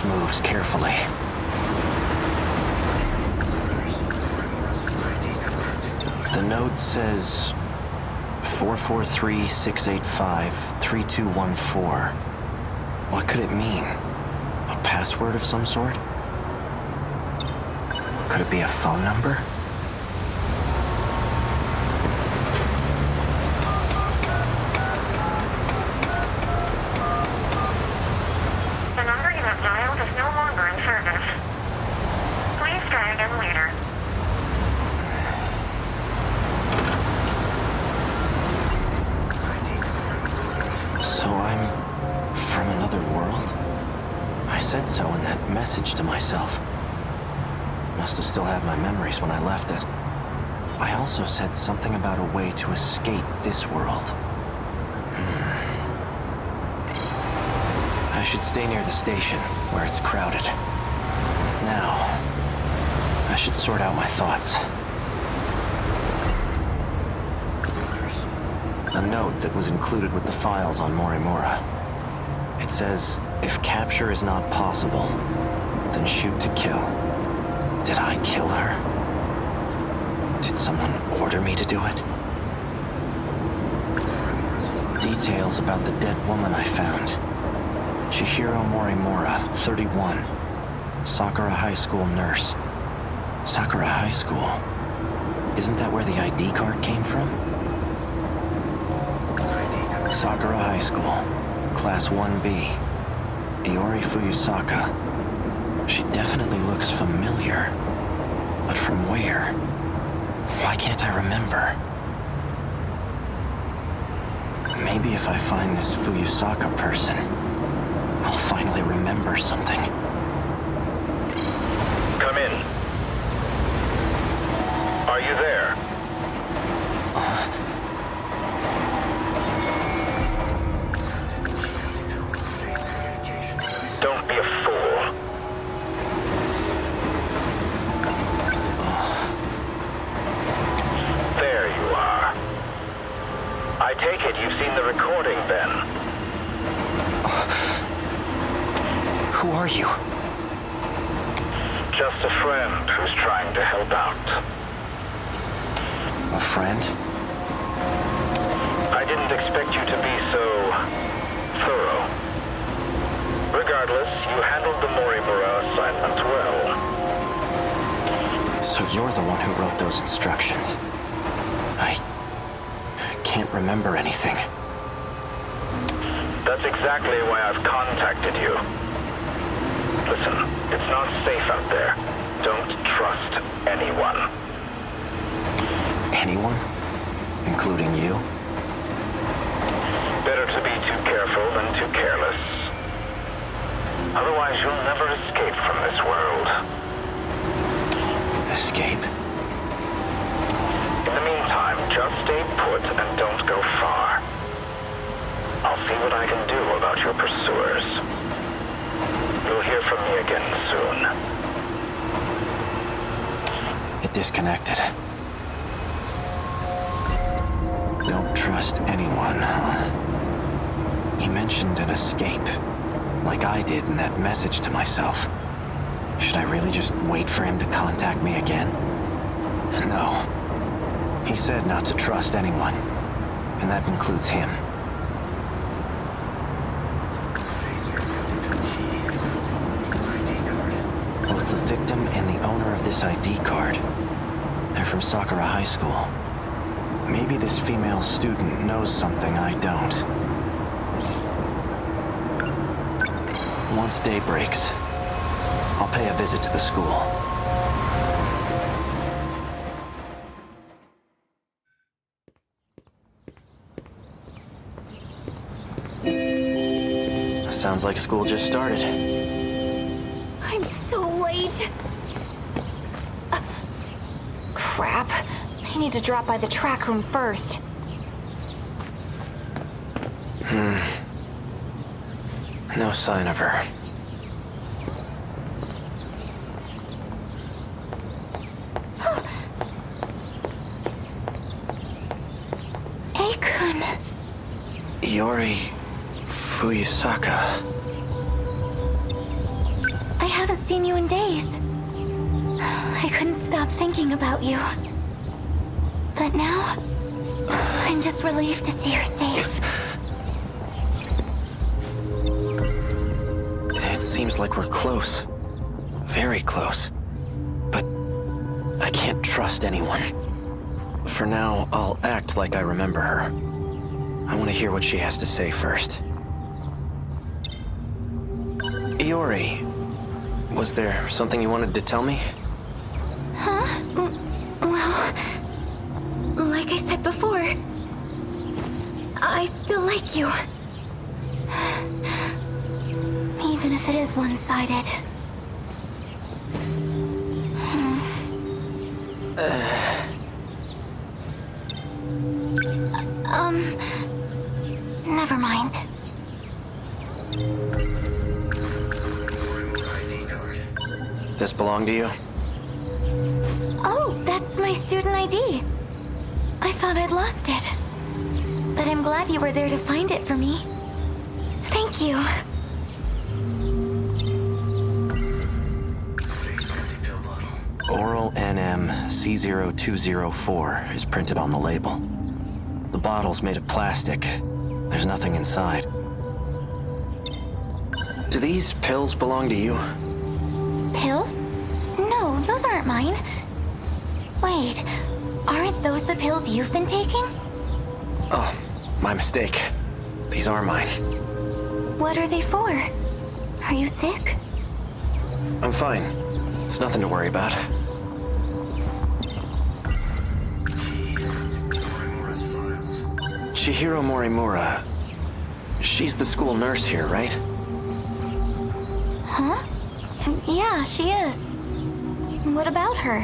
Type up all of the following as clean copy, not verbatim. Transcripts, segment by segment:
Moves carefully. The note says 443-685-3214. What could it mean? A password of some sort? Could it be a phone number? Message to myself. Must have still had my memories when I left it. I also said something about a way to escape this world. I should stay near the station, where it's crowded. Now, I should sort out my thoughts. A note that was included with the files on Morimura. It says, if capture is not possible, then shoot to kill. Did I kill her? Did someone order me to do it? Details about the dead woman I found. Chihiro Morimura, 31. Sakura High School nurse. Sakura High School? Isn't that where the ID card came from? Sakura High School, Class 1B. Iori Fuyusaka. She definitely looks familiar. But from where? Why can't I remember? Maybe if I find this Fuyusaka person, I'll finally remember something. Come in. Are you there? Don't be a fool. There you are. I take it you've seen the recording then. Who are you? Just a friend who's trying to help out. A friend? I didn't expect you to be so thorough. Regardless, you handled the Morimura assignment well. So you're the one who wrote those instructions. I can't remember anything. That's exactly why I've contacted you. Listen, it's not safe out there. Don't trust anyone. Anyone? Including you? Better to be too careful than too careless. Otherwise, you'll never escape from this world. Escape? In the meantime, just stay put and don't go far. for pursuers. You'll hear from me again soon. It disconnected. Don't trust anyone, huh? He mentioned an escape, like I did in that message to myself. Should I really just wait for him to contact me again? No. He said not to trust anyone, and that includes him. Both the victim and the owner of this ID card, they're from Sakura High School. Maybe this female student knows something I don't. Once day breaks, I'll pay a visit to the school. Sounds like school just started. I'm so late. Crap. I need to drop by the track room first. No sign of her. Akun. Iori Fuyusaka. I haven't seen you in days. I couldn't stop thinking about you. But now, I'm just relieved to see her safe. It seems like we're close. Very close. But I can't trust anyone. For now, I'll act like I remember her. I want to hear what she has to say first. Iori, was there something you wanted to tell me? Huh? Well, like I said before, I still like you. Even if it is one-sided. Never mind. This belong to you? Oh, that's my student ID. I thought I'd lost it. But I'm glad you were there to find it for me. Thank you. Oral NM C0204 is printed on the label. The bottle's made of plastic. There's nothing inside. Do these pills belong to you? Pills? No, those aren't mine. Wait, aren't those the pills you've been taking? Oh, my mistake. These are mine. What are they for? Are you sick? I'm fine. It's nothing to worry about. Chihiro Morimura. She's the school nurse here, right? Huh? Yeah, she is. What about her?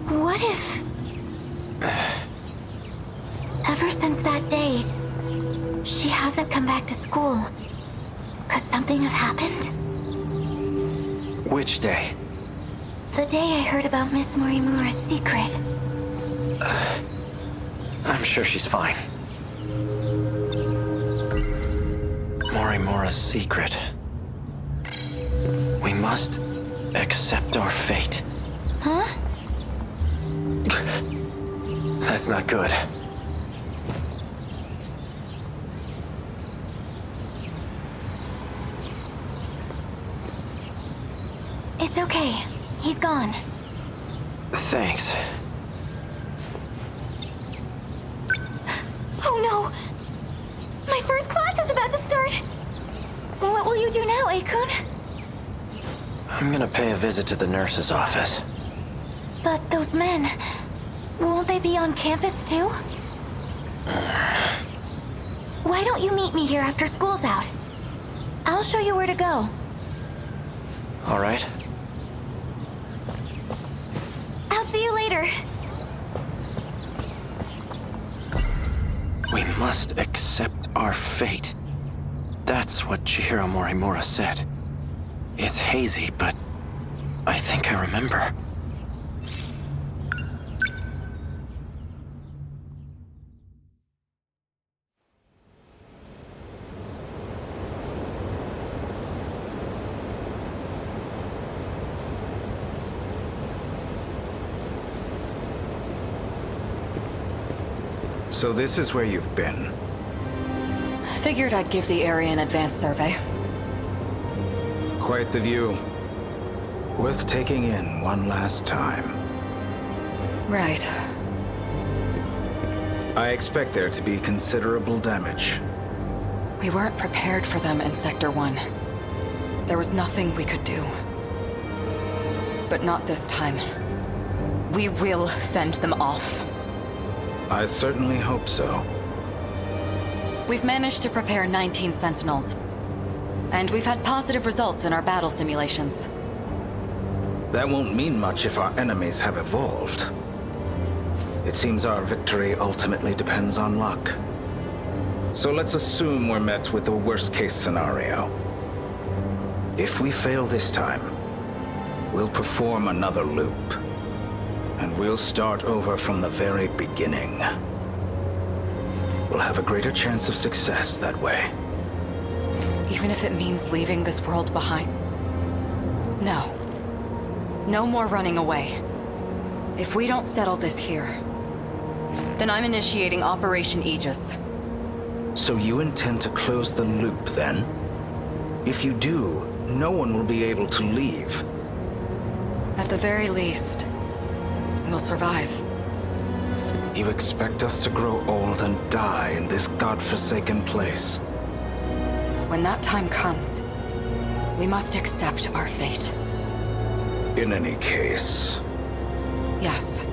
What if... Ever since that day, she hasn't come back to school. Could something have happened? Which day? The day I heard about Miss Morimura's secret. I'm sure she's fine. Morimura's secret. We must accept our fate. Huh? That's not good. It's okay. He's gone. Thanks. Oh no! My first class is about to start! What will you do now, Akun? I'm gonna pay a visit to the nurse's office. But those men... Won't they be on campus too? Why don't you meet me here after school's out? I'll show you where to go. All right. I'll see you later. We must accept our fate. That's what Chihiro Morimura said. It's hazy, but I think I remember. So this is where you've been. Figured I'd give the area an advanced survey. Quite the view. Worth taking in one last time. Right. I expect there to be considerable damage. We weren't prepared for them in Sector 1. There was nothing we could do. But not this time. We will fend them off. I certainly hope so. We've managed to prepare 19 Sentinels. And we've had positive results in our battle simulations. That won't mean much if our enemies have evolved. It seems our victory ultimately depends on luck. So let's assume we're met with the worst-case scenario. If we fail this time, we'll perform another loop. And we'll start over from the very beginning. We'll have a greater chance of success that way. Even if it means leaving this world behind? No. No more running away. If we don't settle this here, then I'm initiating Operation Aegis. So you intend to close the loop, then? If you do, no one will be able to leave. At the very least, we'll survive. You expect us to grow old and die in this godforsaken place? When that time comes, we must accept our fate. In any case... Yes.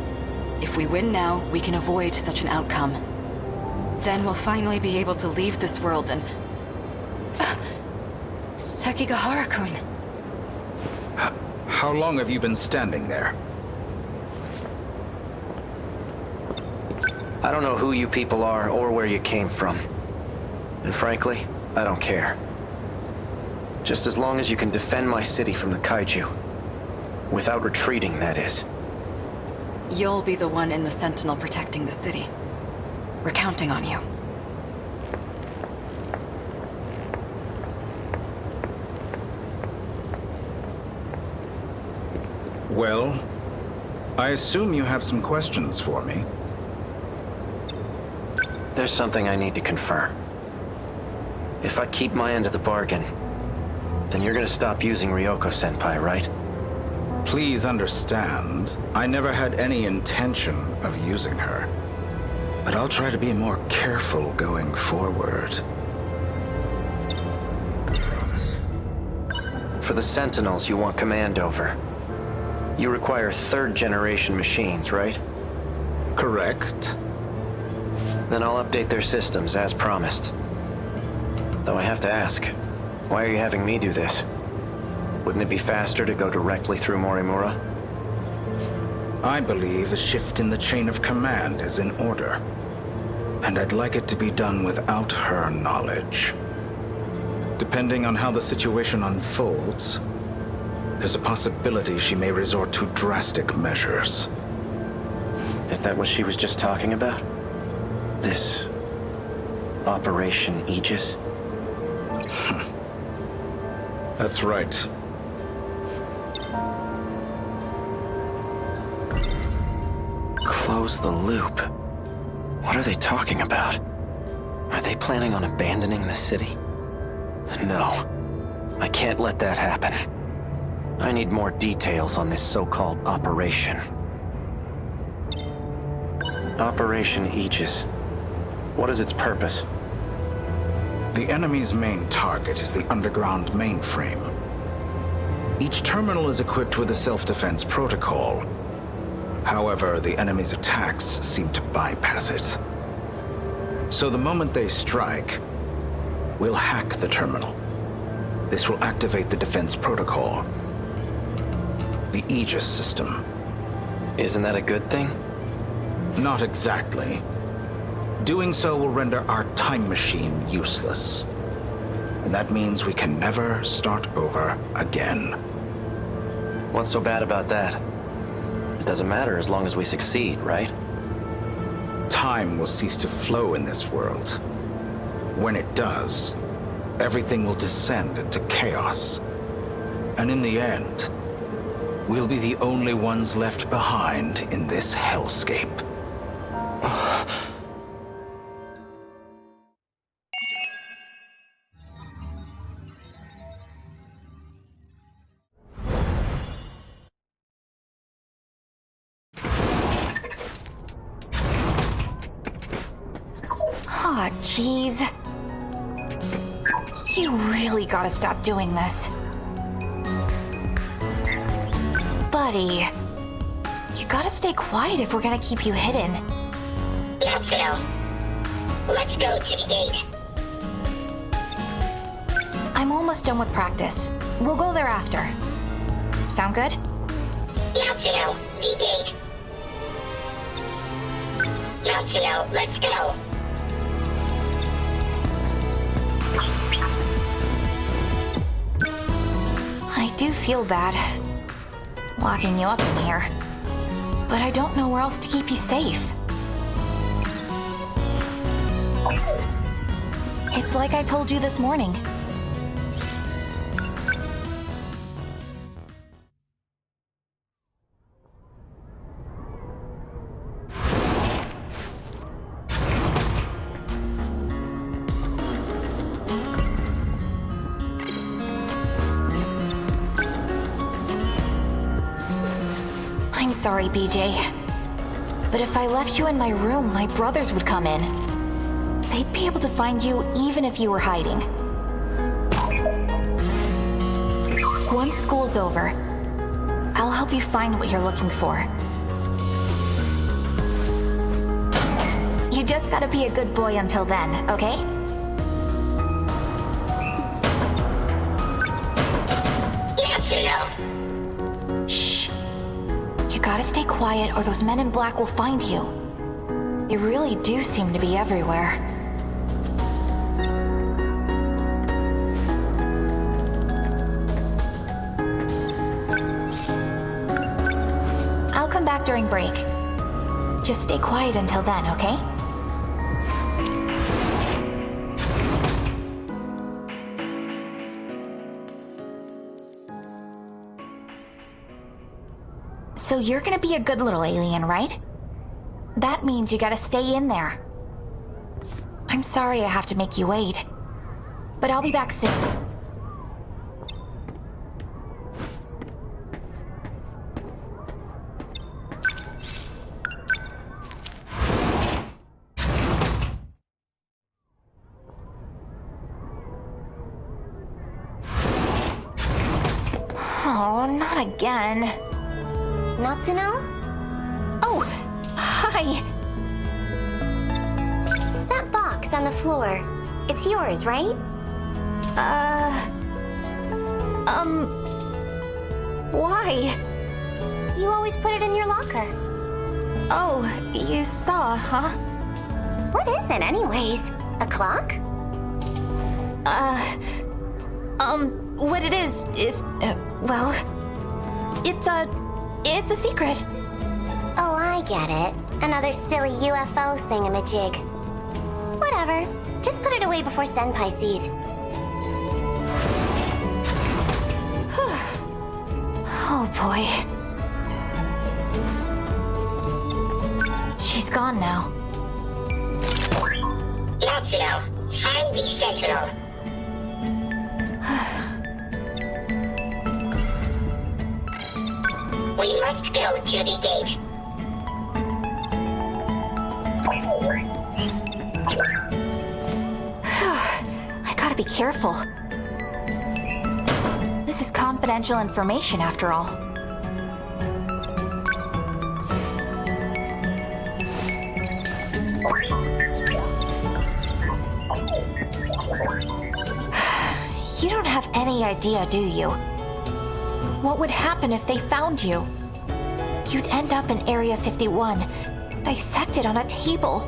If we win now, we can avoid such an outcome. Then we'll finally be able to leave this world and... Sekigahara-kun. How long have you been standing there? I don't know who you people are or where you came from. And frankly, I don't care. Just as long as you can defend my city from the kaiju. Without retreating, that is. You'll be the one in the Sentinel protecting the city. We're counting on you. Well, I assume you have some questions for me. There's something I need to confirm. If I keep my end of the bargain, then you're gonna stop using Ryoko-senpai, right? Please understand, I never had any intention of using her. But I'll try to be more careful going forward. For the Sentinels you want command over. You require third-generation machines, right? Correct. Then I'll update their systems as promised. Though I have to ask, why are you having me do this? Wouldn't it be faster to go directly through Morimura? I believe a shift in the chain of command is in order. And I'd like it to be done without her knowledge. Depending on how the situation unfolds, there's a possibility she may resort to drastic measures. Is that what she was just talking about? This... Operation Aegis? That's right. Close the loop. What are they talking about? Are they planning on abandoning the city? No. I can't let that happen. I need more details on this so-called operation. Operation Aegis. What is its purpose? The enemy's main target is the underground mainframe. Each terminal is equipped with a self-defense protocol. However, the enemy's attacks seem to bypass it. So the moment they strike, we'll hack the terminal. This will activate the defense protocol. The Aegis system. Isn't that a good thing? Not exactly. Doing so will render our time machine useless. And that means we can never start over again. What's so bad about that? It doesn't matter as long as we succeed, right? Time will cease to flow in this world. When it does, everything will descend into chaos. And in the end, we'll be the only ones left behind in this hellscape. Aw, jeez. You really gotta stop doing this. Buddy, you gotta stay quiet if we're gonna keep you hidden. Natsuno, let's go to the gate. I'm almost done with practice. We'll go there after. Sound good? Natsuno, the gate. Natsuno, let's go. I do feel bad locking you up in here, but I don't know where else to keep you safe. It's like I told you this morning. I'm sorry, BJ. But if I left you in my room, my brothers would come in. They'd be able to find you even if you were hiding. Once school's over, I'll help you find what you're looking for. You just gotta be a good boy until then, okay? Natsuno. Shh. You gotta stay quiet or those men in black will find you. They really do seem to be everywhere. I'll come back during break. Just stay quiet until then, okay? So you're gonna be a good little alien, right? That means you gotta stay in there. I'm sorry I have to make you wait, but I'll be back soon. Oh, not again. Natsuno? Oh, hi. That box on the floor. It's yours, right? Why? You always put it in your locker. Oh, you saw, huh? What is it anyways? A clock? What it is, well, it's a secret. Oh, I get it. Another silly UFO thingamajig. Whatever. Just put it away before Senpai sees. Oh boy. She's gone now. Natsuno, find the Sentinel. We must go to the gate. I gotta be careful. This is confidential information after all. You don't have any idea, do you? What would happen if they found you? You'd end up in Area 51, dissected on a table.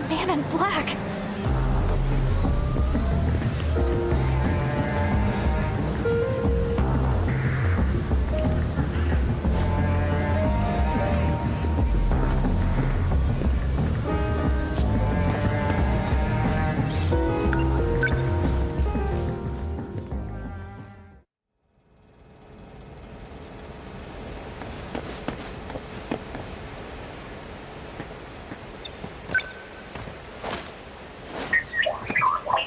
man in black.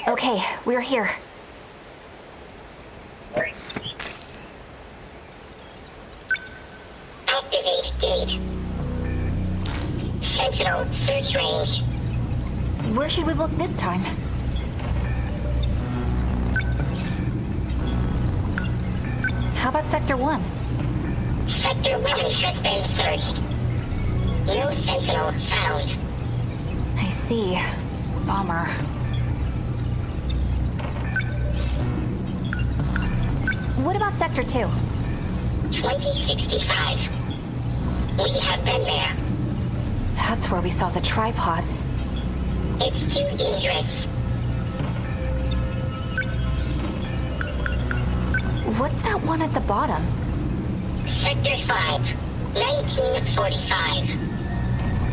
Okay, we're here. Activate gate. Sentinel search range. Where should we look this time? How about Sector 1? Sector 1 has been searched. No Sentinel found. I see. Bummer. What about Sector 2? 2065. We have been there. That's where we saw the tripods. It's too dangerous. What's that one at the bottom? Sector 5, 1945.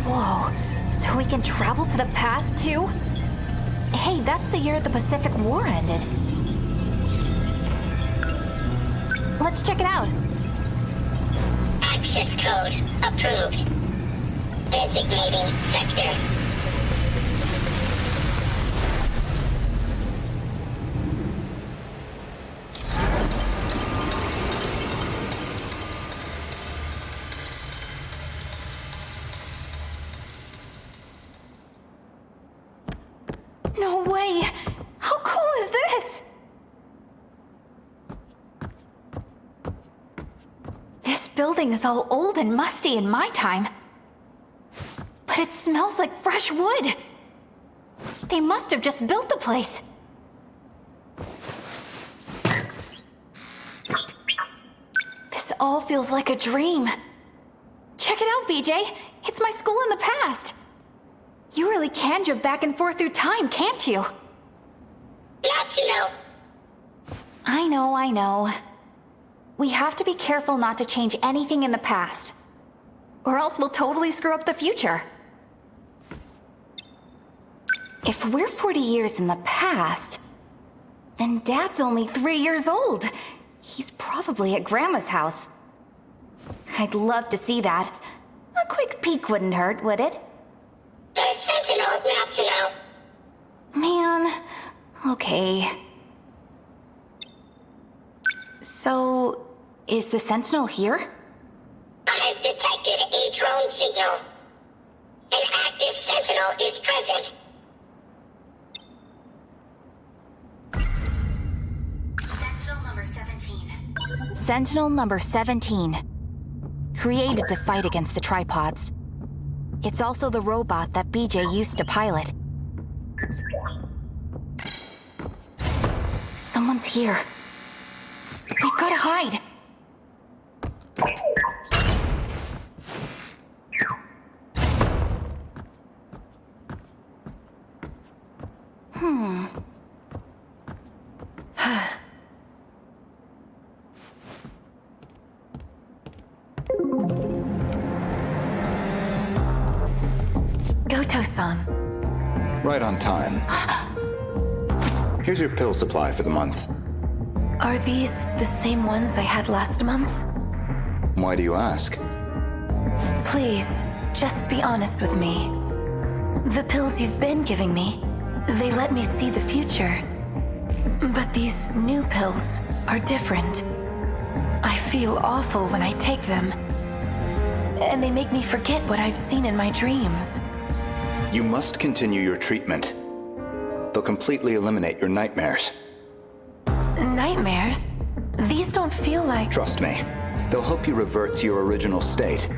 Whoa, so we can travel to the past too? Hey, that's the year the Pacific War ended. Let's check it out. Access code approved. Designating sector. No way! How cool is this? This building is all old and musty in my time. But it smells like fresh wood. They must have just built the place. This all feels like a dream. Check it out, BJ. It's my school in the past. You really can jump back and forth through time, can't you? Natsuno. I know. We have to be careful not to change anything in the past. Or else we'll totally screw up the future. If we're 40 years in the past, then Dad's only 3 years old. He's probably at Grandma's house. I'd love to see that. A quick peek wouldn't hurt, would it? The Sentinel, Natsuno. Man, okay. So, is the Sentinel here? I've detected a drone signal. An active Sentinel is present. Sentinel number 17. Sentinel number 17. Created to fight against the tripods. It's also the robot that BJ used to pilot. Someone's here. We've got to hide. Goto-san. Right on time. Here's your pill supply for the month. Are these the same ones I had last month? Why do you ask? Please, just be honest with me. The pills you've been giving me, they let me see the future. But these new pills are different. I feel awful when I take them. And they make me forget what I've seen in my dreams. You must continue your treatment. They'll completely eliminate your nightmares. Nightmares? These don't feel like... Trust me, they'll help you revert to your original state.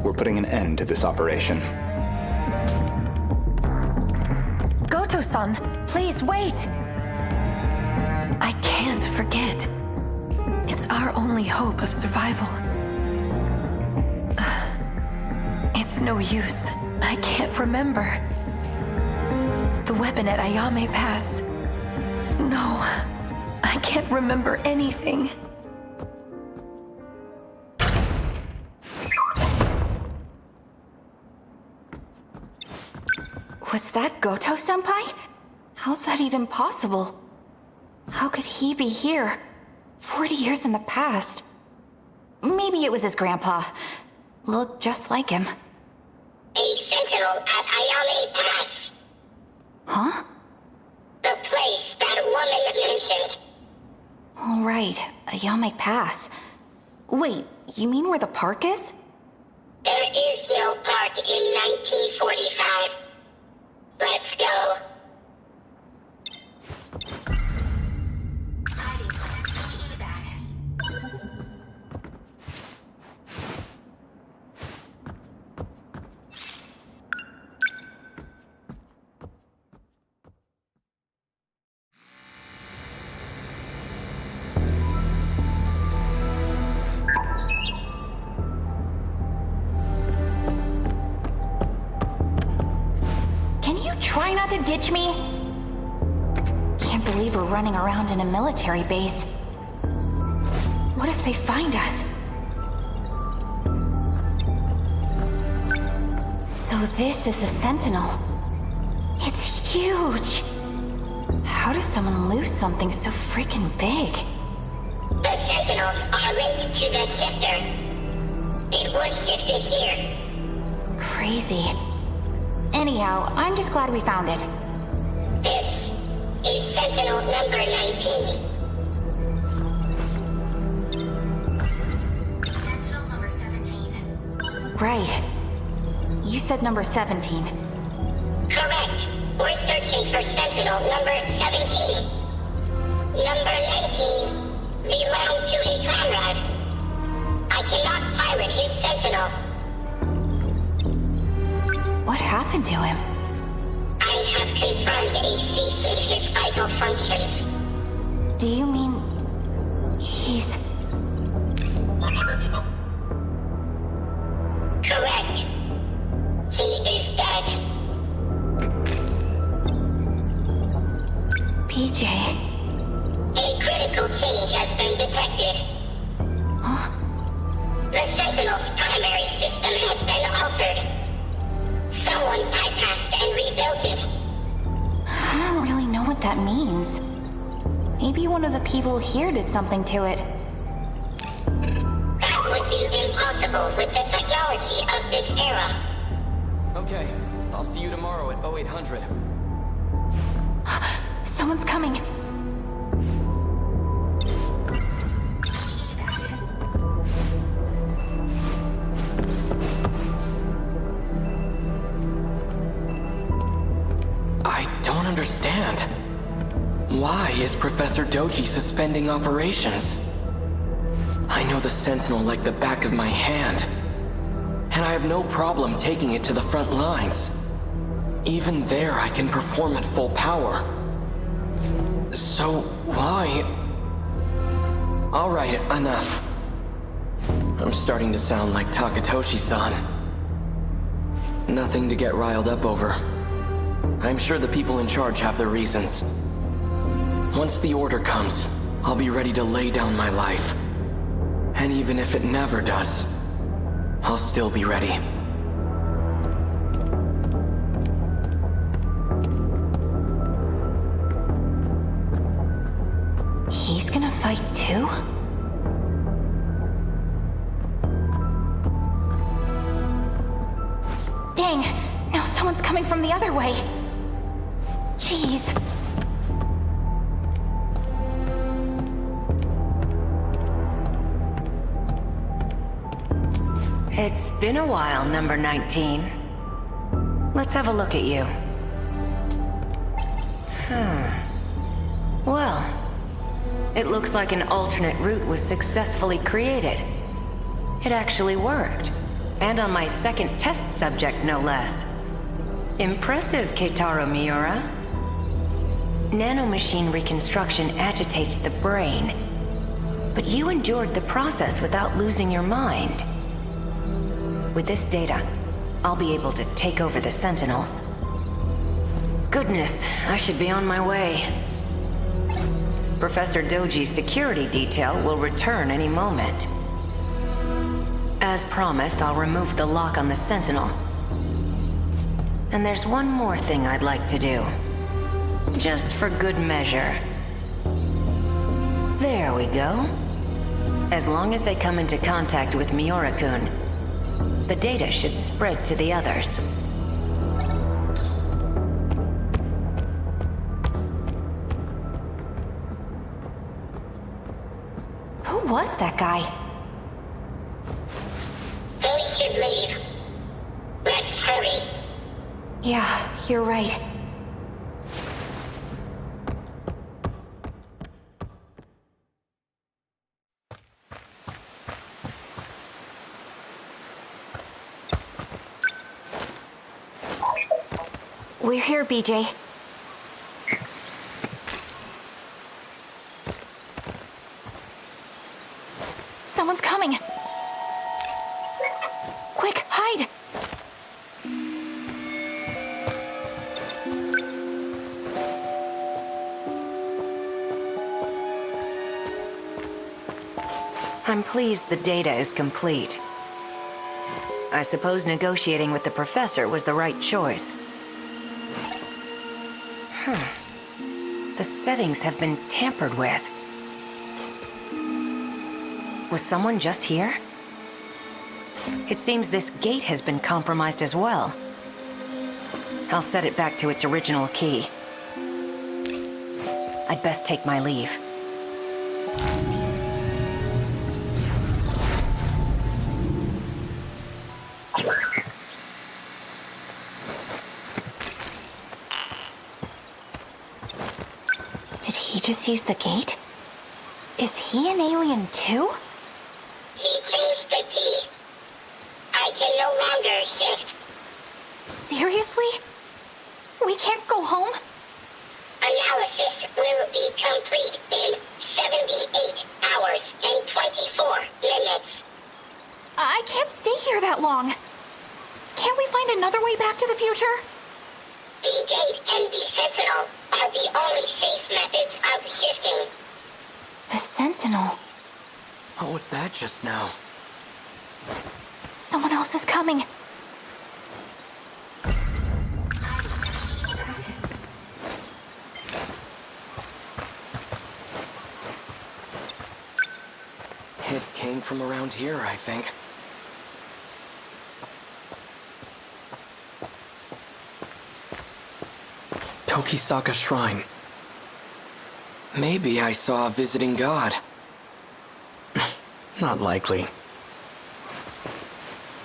We're putting an end to this operation. Goto-san, please wait! I can't forget. It's our only hope of survival. It's no use. I can't remember. The weapon at Ayame Pass. No, I can't remember anything. Was that Goto-senpai? How's that even possible? How could he be here? 40 years in the past. Maybe it was his grandpa. Looked just like him. A sentinel at Ayame Pass. Huh? The place that woman mentioned. All right, Ayame Pass. Wait, you mean where the park is? There is no park in 1945. Let's go. Try not to ditch me? Can't believe we're running around in a military base. What if they find us? So this is the Sentinel. It's huge. How does someone lose something so freaking big? The Sentinels are linked to the shifter. It was shifted here. Crazy. Anyhow, I'm just glad we found it. This is Sentinel number 19. Sentinel number 17. Right. You said number 17. Correct. We're searching for Sentinel number 17. Number 19 belonged to a comrade. I cannot pilot his Sentinel. What happened to him? I have confirmed a cease in his vital functions. Do you mean... he's... Correct. He is dead. PJ... A critical change has been detected. Huh? The Sentinel's primary system has been altered. Someone bypassed and rebuilt it. I don't really know what that means. Maybe one of the people here did something to it. That would be impossible with the technology of this era. Okay, I'll see you tomorrow at 0800. Someone's coming. I don't understand. Why is Professor Doji suspending operations? I know the Sentinel like the back of my hand, and I have no problem taking it to the front lines. Even there, I can perform at full power. So why? All right, enough. I'm starting to sound like Takatoshi-san. Nothing to get riled up over. I'm sure the people in charge have their reasons. Once the order comes, I'll be ready to lay down my life. And even if it never does, I'll still be ready. He's gonna fight too? Dang! Now someone's coming from the other way! Jeez. It's been a while, number 19. Let's have a look at you. Well, it looks like an alternate route was successfully created. It actually worked. And on my second test subject, no less. Impressive, Keitaro Miura. Nanomachine reconstruction agitates the brain. But you endured the process without losing your mind. With this data, I'll be able to take over the Sentinels. Goodness, I should be on my way. Professor Doji's security detail will return any moment. As promised, I'll remove the lock on the Sentinel. And there's one more thing I'd like to do. Just for good measure. There we go. As long as they come into contact with Miura-kun, the data should spread to the others. Who was that guy? We should leave. Let's hurry. Yeah, you're right. We're here, BJ. Someone's coming. Quick, hide! I'm pleased the data is complete. I suppose negotiating with the professor was the right choice. The settings have been tampered with. Was someone just here? It seems this gate has been compromised as well. I'll set it back to its original key. I'd best take my leave. Did he just use the gate? Is he an alien too? He changed the key. I can no longer shift. Seriously? We can't go home? Analysis will be complete in 78 hours and 24 minutes. I can't stay here that long. Can't we find another way back to the future? The gate and the Sentinel are the only safe methods of shifting. The Sentinel. What was that just now? Someone else is coming. It came from around here, I think. Tokisaka Shrine. Maybe I saw a visiting god. Not likely.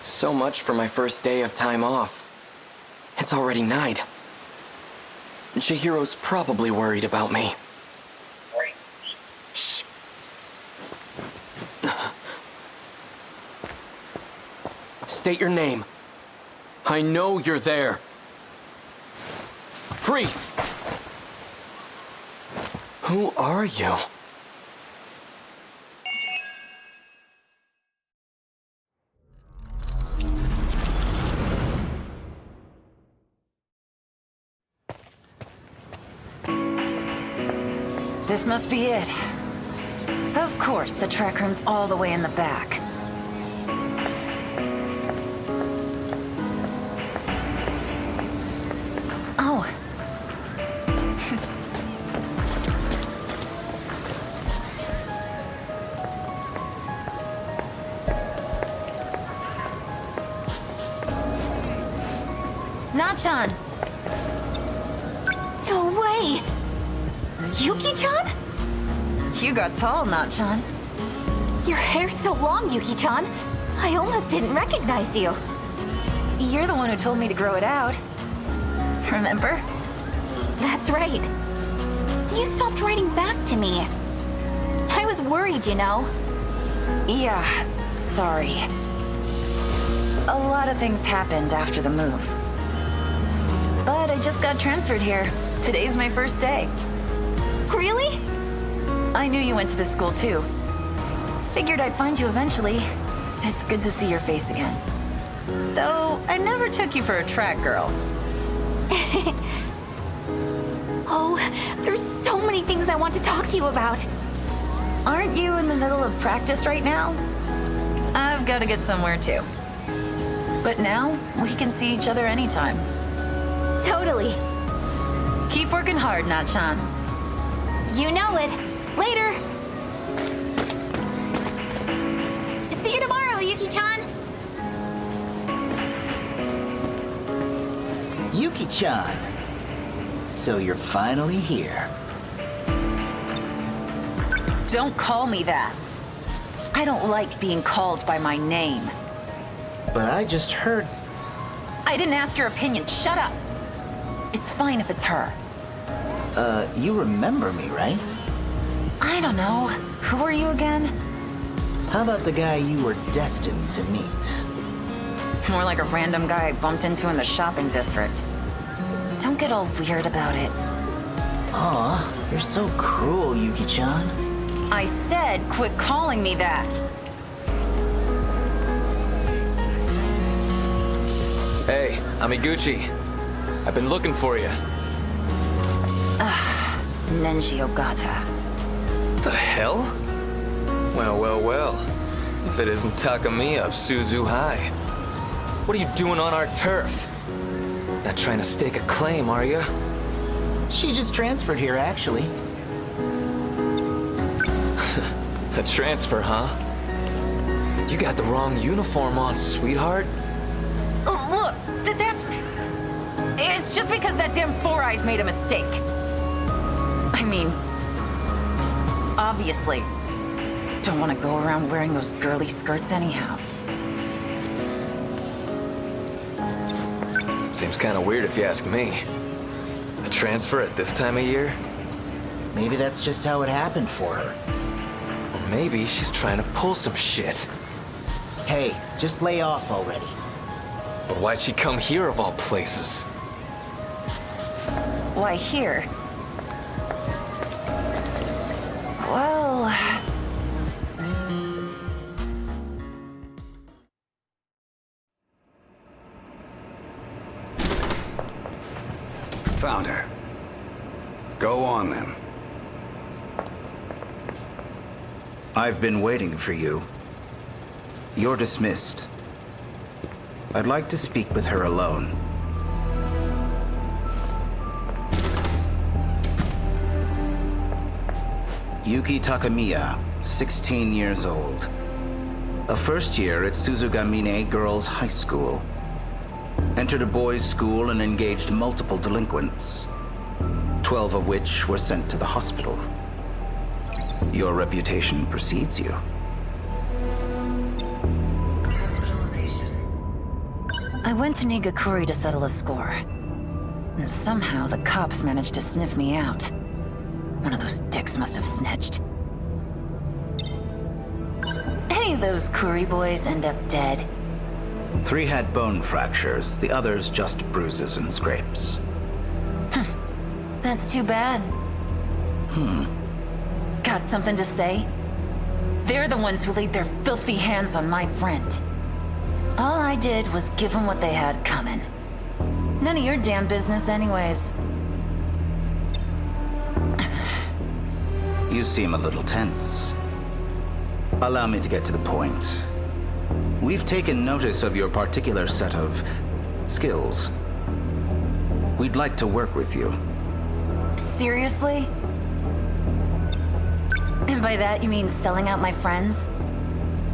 So much for my first day of time off. It's already night. Chihiro's probably worried about me. Shh. State your name. I know you're there. Freeze! Who are you? This must be it. Of course, the trek room's all the way in the back. Oh. Nachan! No way! Yuki-chan? You got tall, Nachan. Your hair's so long, Yuki-chan. I almost didn't recognize you. You're the one who told me to grow it out. Remember? That's right. You stopped writing back to me. I was worried, you know. Yeah, sorry. A lot of things happened after the move. But I just got transferred here. Today's my first day. Really? I knew you went to this school too. Figured I'd find you eventually. It's good to see your face again. Though, I never took you for a track girl. Oh, there's so many things I want to talk to you about. Aren't you in the middle of practice right now? I've got to get somewhere too. But now, we can see each other anytime. Totally. Keep working hard, Natchan. You know it. Later. See you tomorrow, Yuki-chan. Yuki-chan. So you're finally here. Don't call me that. I don't like being called by my name. But I just heard... I didn't ask your opinion. Shut up. It's fine if it's her. You remember me, right? I don't know. Who are you again? How about the guy you were destined to meet? More like a random guy I bumped into in the shopping district. Don't get all weird about it. Aw, you're so cruel, Yuki-chan. I said quit calling me that. Hey, I'm Iguchi. I've been looking for you. Nenji Ogata. The hell? Well. If it isn't Takamiya of Suzu High. What are you doing on our turf? Not trying to stake a claim, are you? She just transferred here, actually. A transfer, huh? You got the wrong uniform on, sweetheart. Oh, look, that's... It's just because that damn Four Eyes made a mistake. I mean, obviously, don't want to go around wearing those girly skirts anyhow. Seems kind of weird if you ask me. A transfer at this time of year? Maybe that's just how it happened for her. Or maybe she's trying to pull some shit. Hey, just lay off already. But why'd she come here of all places? Why here? Well... Found her. Go on, then. I've been waiting for you. You're dismissed. I'd like to speak with her alone. Yuki Takamiya, 16 years old. A first year at Suzugamine Girls High School. Entered a boys' school and engaged multiple delinquents, 12 of which were sent to the hospital. Your reputation precedes you. I went to Nigakuri to settle a score. And somehow the cops managed to sniff me out. One of those dicks must have snitched. Any of those Kuri boys end up dead? 3 had bone fractures, the others just bruises and scrapes. That's too bad. Got something to say? They're the ones who laid their filthy hands on my friend. All I did was give them what they had coming. None of your damn business anyways. You seem a little tense. Allow me to get to the point. We've taken notice of your particular set of skills. We'd like to work with you. Seriously? And by that you mean selling out my friends?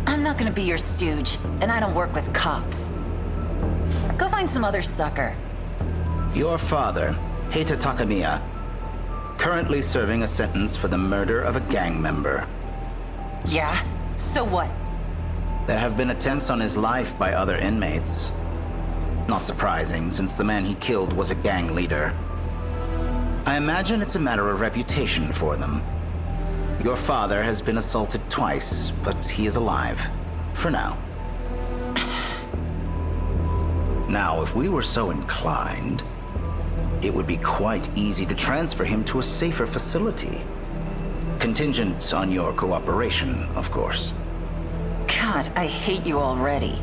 I'm not gonna be your stooge, and I don't work with cops. Go find some other sucker. Your father, Heita Takamiya, currently serving a sentence for the murder of a gang member. Yeah? So what? There have been attempts on his life by other inmates. Not surprising, since the man he killed was a gang leader. I imagine it's a matter of reputation for them. Your father has been assaulted twice, but he is alive. For now. Now, if we were so inclined, it would be quite easy to transfer him to a safer facility. Contingent on your cooperation, of course. God, I hate you already.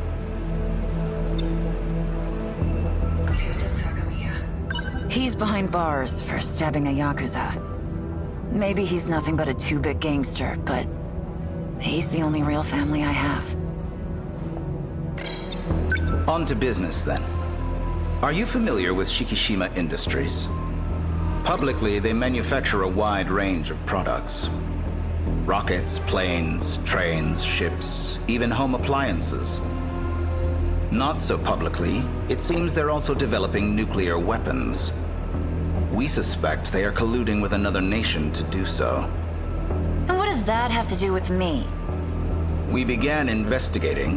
He's behind bars for stabbing a Yakuza. Maybe he's nothing but a two-bit gangster, but he's the only real family I have. On to business, then. Are you familiar with Shikishima Industries? Publicly, they manufacture a wide range of products. Rockets, planes, trains, ships, even home appliances. Not so publicly, it seems they're also developing nuclear weapons. We suspect they are colluding with another nation to do so. And what does that have to do with me? We began investigating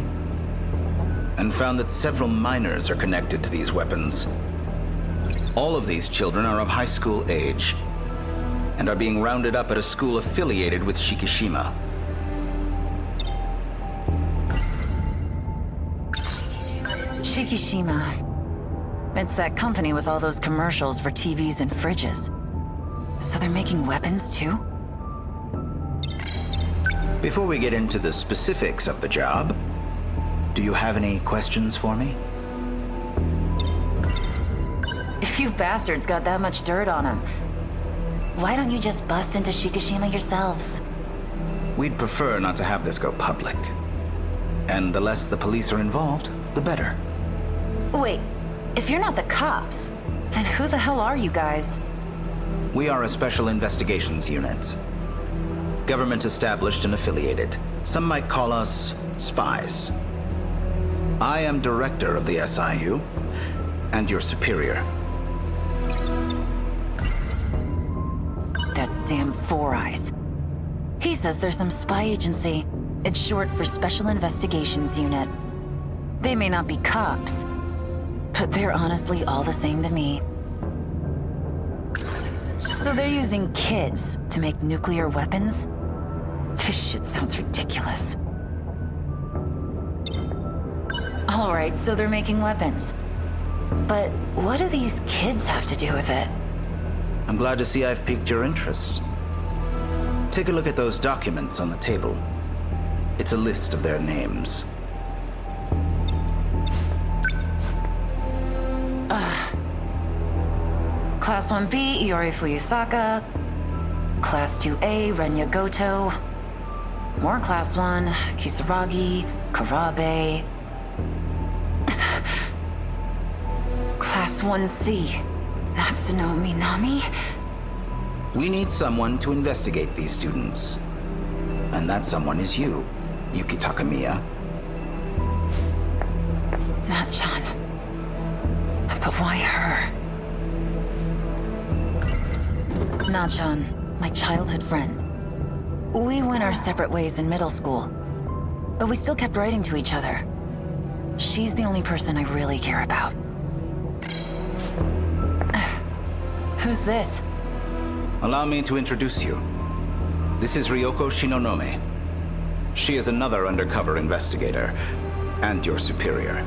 and found that several minors are connected to these weapons. All of these children are of high school age and are being rounded up at a school affiliated with Shikishima. Shikishima. It's that company with all those commercials for TVs and fridges. So they're making weapons too? Before we get into the specifics of the job, do you have any questions for me? If you bastards got that much dirt on him, why don't you just bust into Shikishima yourselves? We'd prefer not to have this go public. And the less the police are involved, the better. Wait, if you're not the cops, then who the hell are you guys? We are a special investigations unit. Government established and affiliated. Some might call us spies. I am director of the SIU, and your superior. That damn Four Eyes. He says there's some spy agency. It's short for Special Investigations Unit. They may not be cops, but they're honestly all the same to me. So they're using kids to make nuclear weapons? This shit sounds ridiculous. Alright, so they're making weapons. But what do these kids have to do with it? I'm glad to see I've piqued your interest. Take a look at those documents on the table. It's a list of their names. Class 1B, Iori Fuyusaka. Class 2A, Renya Goto. More Class 1, Kisaragi, Karabe. Class 1C, Natsuno Minami. We need someone to investigate these students. And that someone is you, Yuki Takamiya. Natchan. But why her? Natchan, my childhood friend. We went our separate ways in middle school, but we still kept writing to each other. She's the only person I really care about. Who's this? Allow me to introduce you. This is Ryoko Shinonome. She is another undercover investigator, and your superior.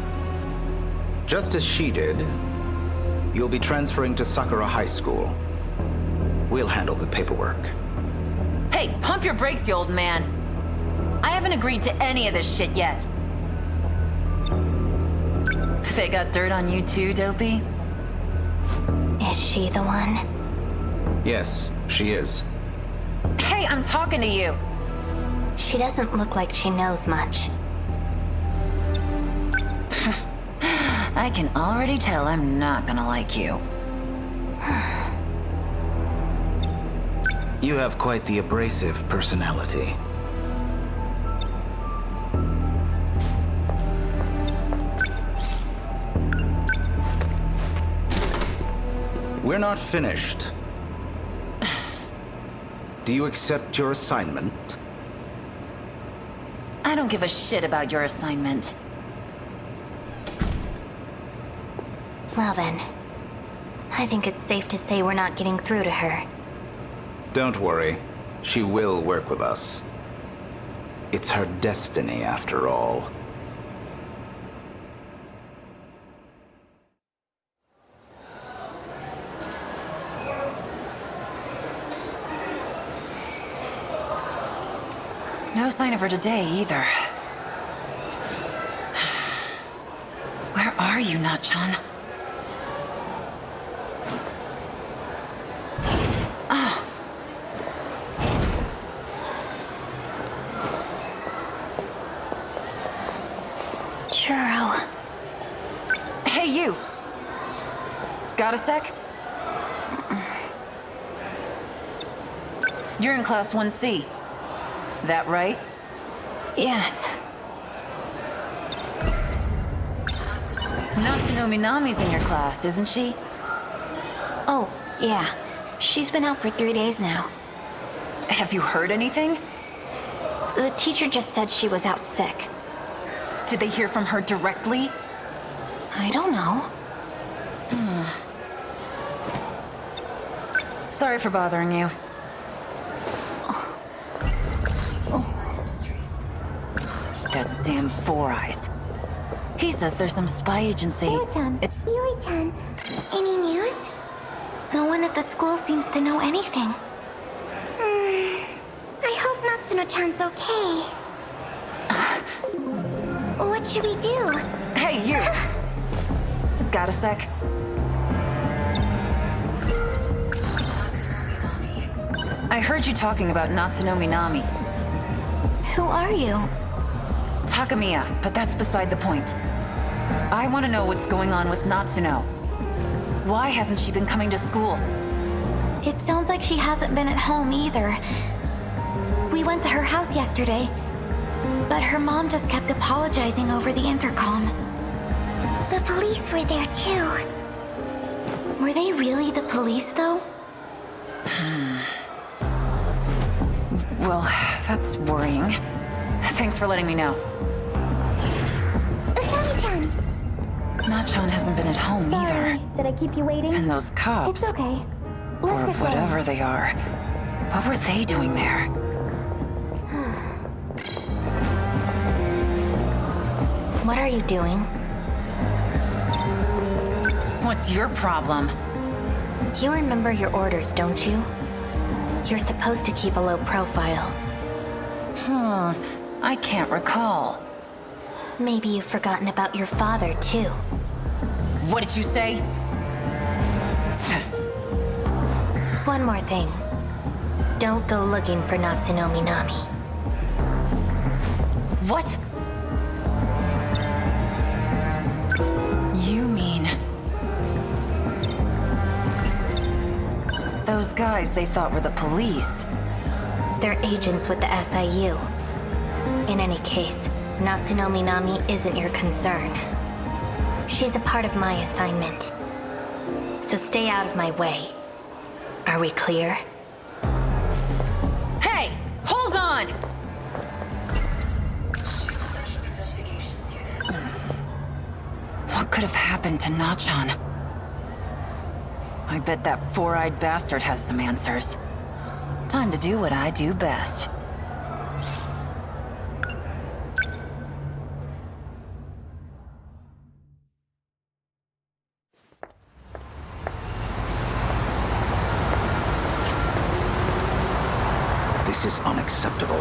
Just as she did, you'll be transferring to Sakura High School. We'll handle the paperwork. Hey, pump your brakes, you old man. I haven't agreed to any of this shit yet. They got dirt on you too, Dopey? Is she the one? Yes, she is. Hey, I'm talking to you. She doesn't look like she knows much. I can already tell I'm not gonna like you. You have quite the abrasive personality. We're not finished. Do you accept your assignment? I don't give a shit about your assignment. Well then, I think it's safe to say we're not getting through to her. Don't worry. She will work with us. It's her destiny, after all. No sign of her today, either. Where are you, Natchan? Got a sec? You're in Class 1C. That right? Yes. Natsuno Minami's in your class, isn't she? Oh, yeah. She's been out for 3 days now. Have you heard anything? The teacher just said she was out sick. Did they hear from her directly? I don't know. Sorry for bothering you. That damn Four Eyes. He says there's some spy agency. Yuri-chan, any news? No one at the school seems to know anything. I hope Natsuno-chan's okay. What should we do? Hey, you! Got a sec? I heard you talking about Natsuno Minami. Who are you? Takamiya, but that's beside the point. I want to know what's going on with Natsuno. Why hasn't she been coming to school? It sounds like she hasn't been at home either. We went to her house yesterday, but her mom just kept apologizing over the intercom. The police were there too. Were they really the police, though? Well, that's worrying. Thanks for letting me know. Usami-chan! Nachon hasn't been at home either. Did I keep you waiting? And those cops, It's okay. or Let's get whatever going. they are, what were they doing there? What are you doing? What's your problem? You remember your orders, don't you? You're supposed to keep a low profile. I can't recall. Maybe you've forgotten about your father, too. What did you say? One more thing. Don't go looking for Natsuno Minami. What? You mean... those guys they thought were the police. They're agents with the SIU. In any case, Natsuno Minami isn't your concern. She's a part of my assignment. So stay out of my way. Are we clear? Hey! Hold on! What could have happened to Nachon? I bet that four-eyed bastard has some answers. Time to do what I do best. This is unacceptable.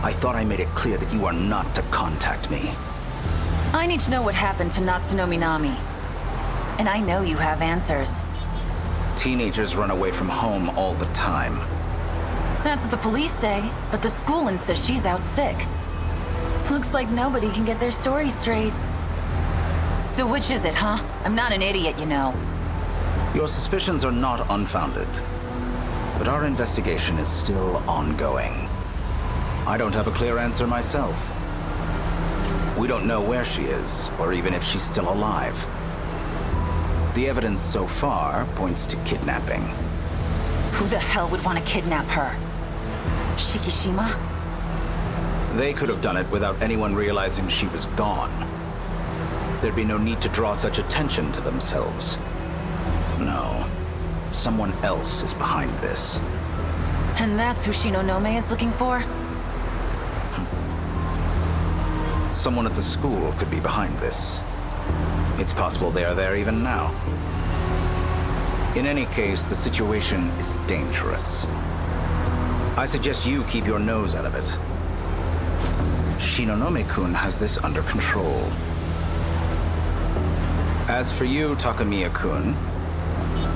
I thought I made it clear that you are not to contact me. I need to know what happened to Natsuno Minami. And I know you have answers. Teenagers run away from home all the time. That's what the police say, but the school insists she's out sick. Looks like nobody can get their story straight. So which is it, huh? I'm not an idiot, you know. Your suspicions are not unfounded. But our investigation is still ongoing. I don't have a clear answer myself. We don't know where she is, or even if she's still alive. The evidence so far points to kidnapping. Who the hell would want to kidnap her? Shikishima? They could have done it without anyone realizing she was gone. There'd be no need to draw such attention to themselves. No. Someone else is behind this. And that's who Shinonome is looking for? Someone at the school could be behind this. It's possible they are there even now. In any case, the situation is dangerous. I suggest you keep your nose out of it. Shinonome-kun has this under control. As for you, Takamiya-kun,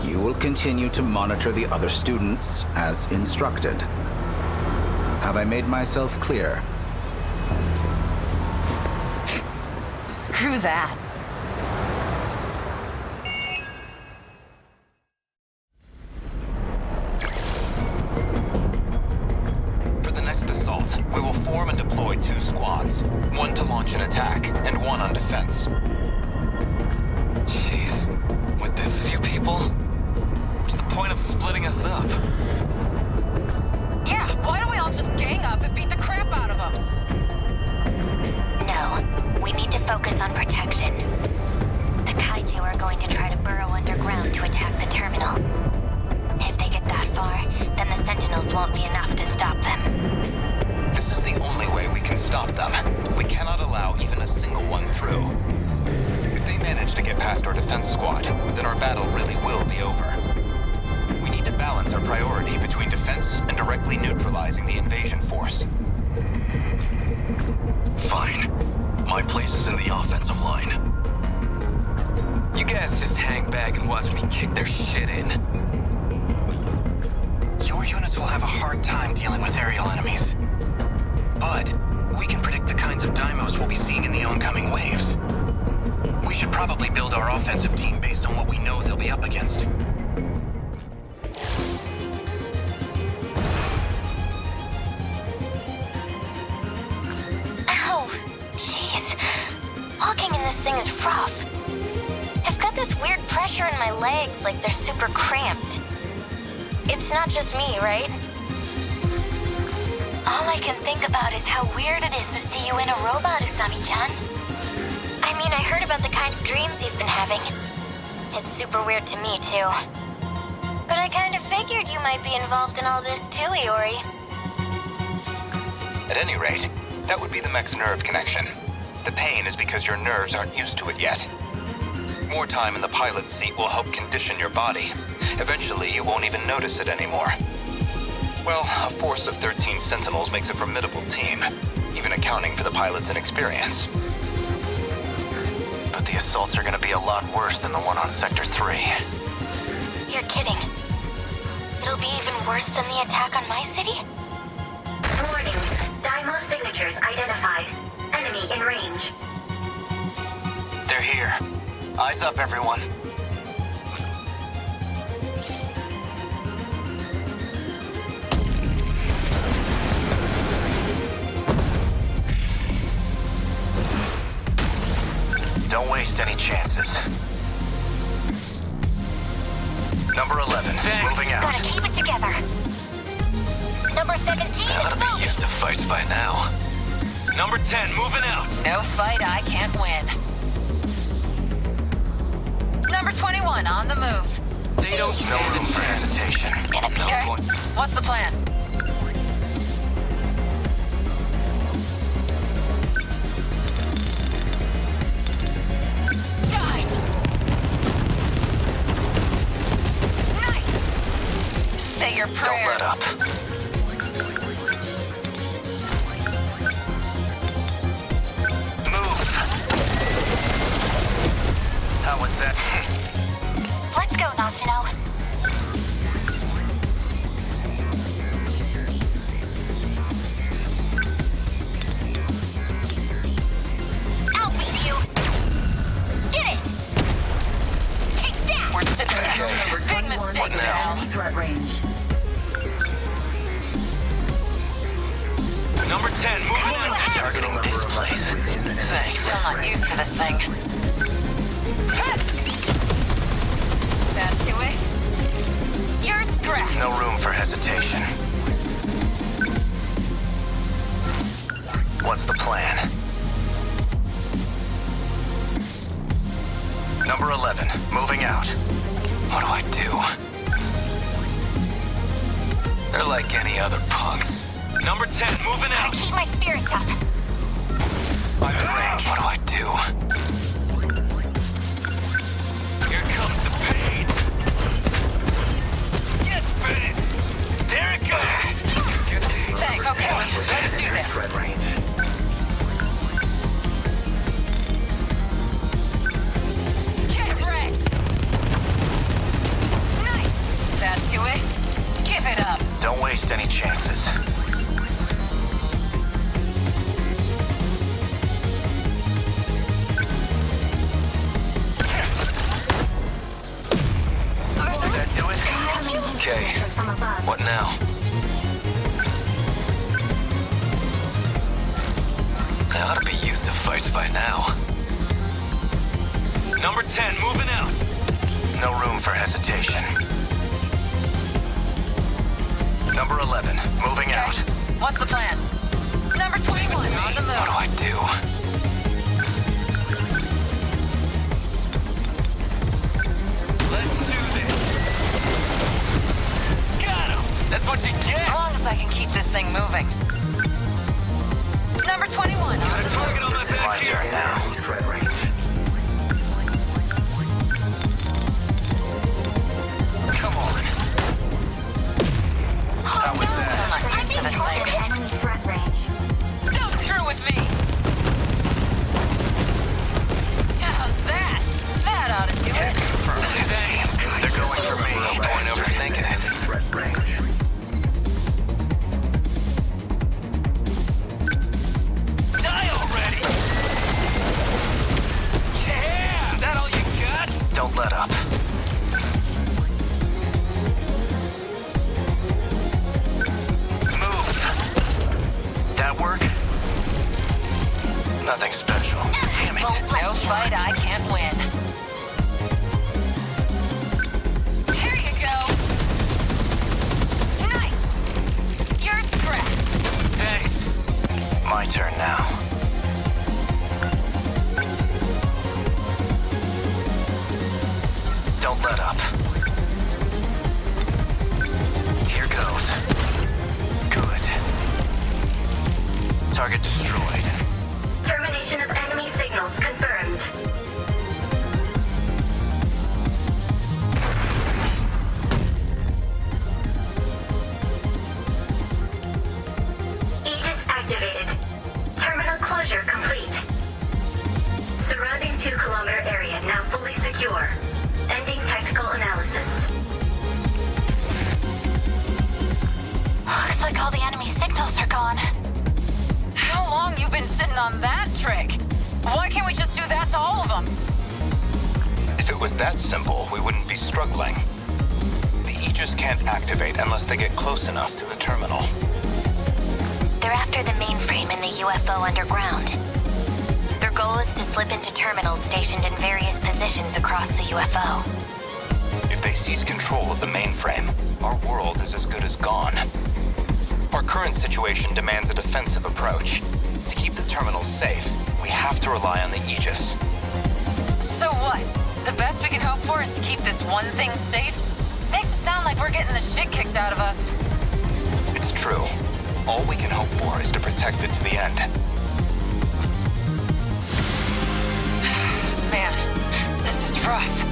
you will continue to monitor the other students as instructed. Have I made myself clear? Screw that. pods. One to launch an attack, and one on defense. Jeez. With this few people? What's the point of splitting us up? Yeah, why don't we all just gang up and beat the crap out of them? No, we need to focus on protection. The kaiju are going to try to burrow underground to attack the terminal. If they get that far, then the Sentinels won't be enough to stop them. This is the only way we can stop them. We cannot allow even a single one through. If they manage to get past our defense squad, then our battle really will be over. We need to balance our priority between defense and directly neutralizing the invasion force. Fine. My place is in the offensive line. You guys just hang back and watch me kick their shit in. Your units will have a hard time dealing with aerial enemies. But we can predict the kinds of dymos we'll be seeing in the oncoming waves. We should probably build our offensive team based on what we know they'll be up against. Ow! Jeez. Walking in this thing is rough. I've got this weird pressure in my legs, like they're super cramped. It's not just me, right? All I can think about is how weird it is to see you in a robot, Usami-chan. I mean, I heard about the kind of dreams you've been having. It's super weird to me, too. But I kind of figured you might be involved in all this too, Iori. At any rate, that would be the mech's nerve connection. The pain is because your nerves aren't used to it yet. More time in the pilot's seat will help condition your body. Eventually, you won't even notice it anymore. Well, a force of 13 Sentinels makes a formidable team, even accounting for the pilot's inexperience. But the assaults are gonna be a lot worse than the one on Sector 3. You're kidding. It'll be even worse than the attack on my city? Warning. Dymo signatures identified. Enemy in range. They're here. Eyes up, everyone. Don't waste any chances. Number 11, moving out. Gotta keep it together. Number 17, I ought to be used to fights by now. Number 10, moving out. No fight I can't win. Number 21, on the move. They don't stand in for hesitation. Gonna be her. What's the plan? Die! Nice! Say your prayer. Don't let up. Move. How was that? Let's go, Natsuno. I'll beat you. Get it! Take that! We're sitting there. Big mistake What now? Enemy threat range. Number 10, moving out. Targeting this place. Thanks. Still not used to this thing. That do it? You're scrapped. No room for hesitation. What's the plan? Number 11, moving out. What do I do? They're like any other punks. Number 10, moving out. Gotta keep my spirits up. I'm in range. What do I do? Here comes the pain. Get bit! There it goes! Thanks. Okay, let's do this. Threat range. Get wrecked! Nice! That do it? Give it up. Don't waste any chances. Did that do it? Okay. What now? They ought to be used to fights by now. Number 10, moving out. No room for hesitation. Number 11, moving out. What's the plan? Number 21, on the move. What do I do? Let's do this. Got him. That's what you get. As long as I can keep this thing moving. Number 21, on the move. Target on my back here. Turn now. Threat range. Come on. How was that? I'm not used to this thing. Enemy threat range. Go through with me! How's that? That ought to do it. Damn good. They're going for me. No point overthinking it. Threat range. Die already! Yeah! That all you got? Don't let up. Move. That work? Nothing special. Damn it. No fight I can't win. Here you go. Nice. You're scratched. Thanks. My turn now. Don't let up. Here goes. Good. Target destroyed. Termination of enemy signals confirmed. Aegis activated. Terminal closure complete. Surrounding 2-kilometer area now fully secure. Ending technical analysis. Looks like all the enemy signals are gone. How long you been sitting on that trick? Why can't we just do that to all of them? If it was that simple, we wouldn't be struggling. The Aegis can't activate unless they get close enough to the terminal. They're after the mainframe in the UFO underground. Their goal is to slip into terminals stationed in various positions across the UFO. If they seize control of the mainframe, our world is as good as gone. Our current situation demands a defensive approach. To keep the terminals safe, we have to rely on the Aegis. So what? The best we can hope for is to keep this one thing safe? Makes it sound like we're getting the shit kicked out of us. It's true. All we can hope for is to protect it to the end. Man, this is rough.